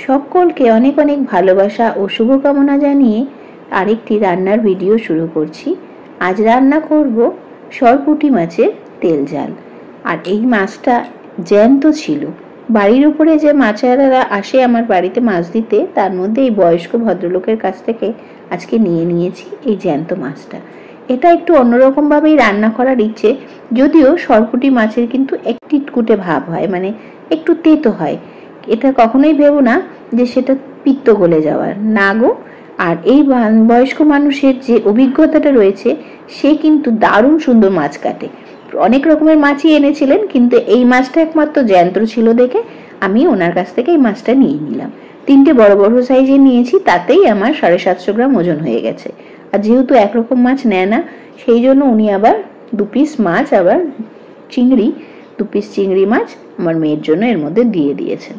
সকলকে অনেক অনেক ভালোবাসা ও শুভকামনা জানিয়ে আরেকটি রান্নার ভিডিও শুরু করছি। আজ রান্না করব সরপুঁটি মাছের তেল ঝাল। আর এই মাছটা জ্যান্ত ছিল। বাড়ির উপরে যে মাছেরা আসে আমার বাড়িতে মাছ দিতে, তার মধ্যে এই বয়স্ক ভদ্রলোকের কাছ থেকে আজকে নিয়ে নিয়েছি এই জ্যান্ত মাছটা। এটা একটু অন্যরকম ভাবেই রান্না করার ইচ্ছে, যদিও সরপুঁটি মাছের কিন্তু একটি কুটে ভাব হয়, মানে একটু তেতো হয়। এটা কখনোই ভেবো না যে সেটা পিত্ত গলে যাওয়ার, না গো। আর এই বয়স্ক মানুষের যে অভিজ্ঞতাটা রয়েছে, সে কিন্তু দারুণ সুন্দর মাছ কাটে। অনেক রকমের মাছই এনেছিলেন, কিন্তু এই মাছটা একমাত্র জ্যান্ত ছিল দেখে আমি ওনার কাছ থেকে এই মাছটা নিয়ে নিলাম। 3টে বড় বড় সাইজে নিয়েছি, তাতেই আমার 750 গ্রাম ওজন হয়ে গেছে। আর যেহেতু একরকম মাছ নেয় না, সেই জন্য উনি আবার 2 পিস মাছ, আবার চিংড়ি 2 পিস চিংড়ি মাছ আমার মেয়ের জন্য এর মধ্যে দিয়ে দিয়েছেন।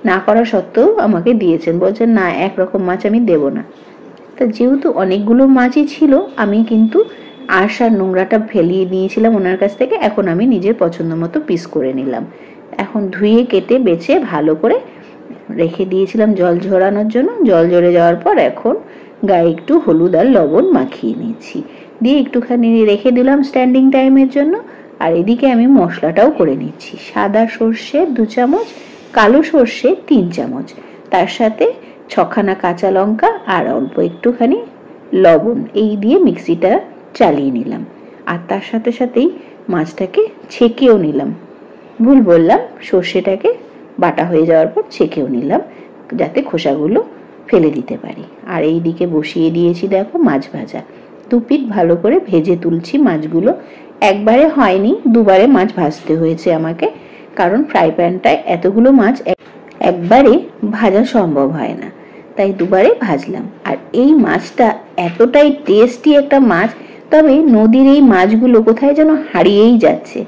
না করা সত্ত্বেও আমাকে দিয়েছেন, বলছেন না একরকম মাছ আমি দেব না। তা যেহেতু অনেকগুলো মাছই ছিল, আমি কিন্তু আঁশ আর নোংরাটা ফেলিয়ে নিয়েছিলাম ওনার কাছ থেকে। এখন আমি নিজের পছন্দ মতো পিস করে নিলাম। এখন ধুয়ে কেটে বেছে ভালো করে রেখে দিয়েছিলাম জল ঝরানোর জন্য। জল ঝরে যাওয়ার পর এখন গায়ে একটু হলুদ আর লবণ মাখিয়ে নিয়েছি, দিয়ে একটুখানি রেখে দিলাম স্ট্যান্ডিং টাইমের জন্য। আর এদিকে আমি মশলাটাও করে নিচ্ছি। সাদা সর্ষে 2 চামচ, কালো সর্ষে 3 চামচ, তার সাথে 6খানা কাঁচা লঙ্কা আর অল্প একটুখানি লবণ, এই দিয়ে মিক্সিটা চালিয়ে নিলাম। আর তার সাথে সাথেই মাছটাকে ছেঁকেও নিলাম। ভুল বললাম, সর্ষেটাকে বাটা হয়ে যাওয়ার পর ছেঁকেও নিলাম, যাতে খোসাগুলো ফেলে দিতে পারি। আর এই দিকে বসিয়ে দিয়েছি দেখো মাছ ভাজা। 2 পিঠ ভালো করে ভেজে তুলছি মাছগুলো। একবারে হয়নি, 2বারে মাছ ভাজতে হয়েছে আমাকে, কারণ ফ্রাই প্যানটায় এতগুলো মাছ একবারে ভাজা সম্ভব হয় না, তাই 2বারে ভাজলাম। আর এই মাছটা এতটাই টেস্টি একটা মাছ, তবে নদীর এই মাছগুলো কোথায় যেন হারিয়েই যাচ্ছে।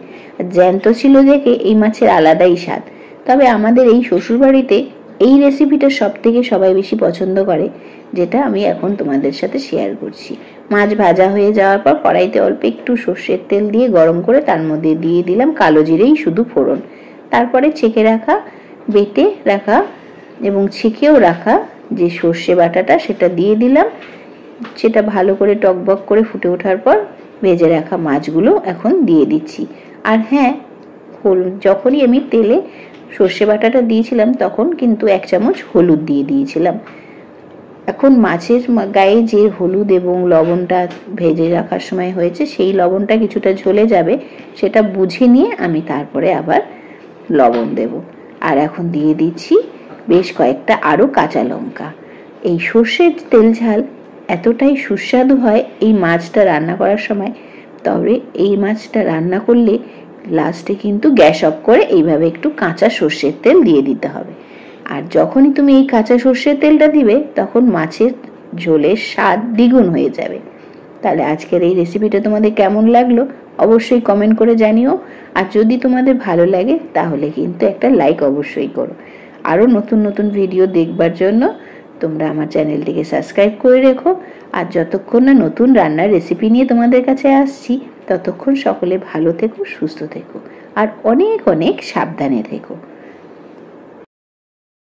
জ্যান্ত ছিল দেখে এই মাছের আলাদাই স্বাদ। তবে আমাদের এই শ্বশুরবাড়িতে এই রেসিপিটা সবথেকে সবাই বেশি পছন্দ করে, যেটা আমি এখন তোমাদের সাথে শেয়ার করছি। মাছ ভাজা হয়ে যাওয়ার পর কড়াইতে অল্প একটু সর্ষের তেল দিয়ে গরম করে তার মধ্যে দিয়ে দিলাম কালো জিরেই শুধু ফোড়ন। তারপরে ছেঁকে রাখা, বেটে রাখা এবং ছেঁকেও রাখা যে সর্ষে বাটাটা, সেটা দিয়ে দিলাম। সেটা ভালো করে টকবক করে ফুটে ওঠার পর ভেজে রাখা মাছগুলো এখন দিয়ে দিচ্ছি। আর হ্যাঁ, যখনই আমি তেলে সর্ষে বাটাটা দিয়েছিলাম তখন কিন্তু 1 চামচ হলুদ দিয়ে দিয়েছিলাম। এখন মাছের গায়ে যে হলুদ এবং লবণটা ভেজে রাখার সময় হয়েছে, সেই লবণটা কিছুটা ঝরে যাবে, সেটা বুঝে নিয়ে আমি তারপরে আবার লবণ দেব। আর এখন দিয়ে দিচ্ছি বেশ কয়েকটা আরো কাঁচা লঙ্কা। এই সর্ষের তেল ঝাল এতটাই সুস্বাদু হয় এই মাছটা রান্না করার সময়। তবে এই মাছটা রান্না করলে লাস্টে কিন্তু গ্যাস অফ করে এইভাবে একটু কাঁচা সর্ষের তেল দিয়ে দিতে হবে। আর যখনই তুমি এই কাঁচা সর্ষের তেলটা দিবে, তখন মাছের ঝোলের স্বাদ দ্বিগুণ হয়ে যাবে। তাহলে আজকের এই রেসিপিটা তোমাদের কেমন লাগলো অবশ্যই কমেন্ট করে জানিও। আর যদি তোমাদের ভালো লাগে তাহলে কিন্তু একটা লাইক অবশ্যই করো। আরো নতুন নতুন ভিডিও দেখবার জন্য তোমরা আমার চ্যানেলটিকে সাবস্ক্রাইব করে রেখো। আর যতক্ষণ না নতুন রান্নার রেসিপি নিয়ে তোমাদের কাছে আসছি, ততক্ষণ সকলে ভালো থেকো, সুস্থ থেকো আর অনেক অনেক সাবধানে থেকো।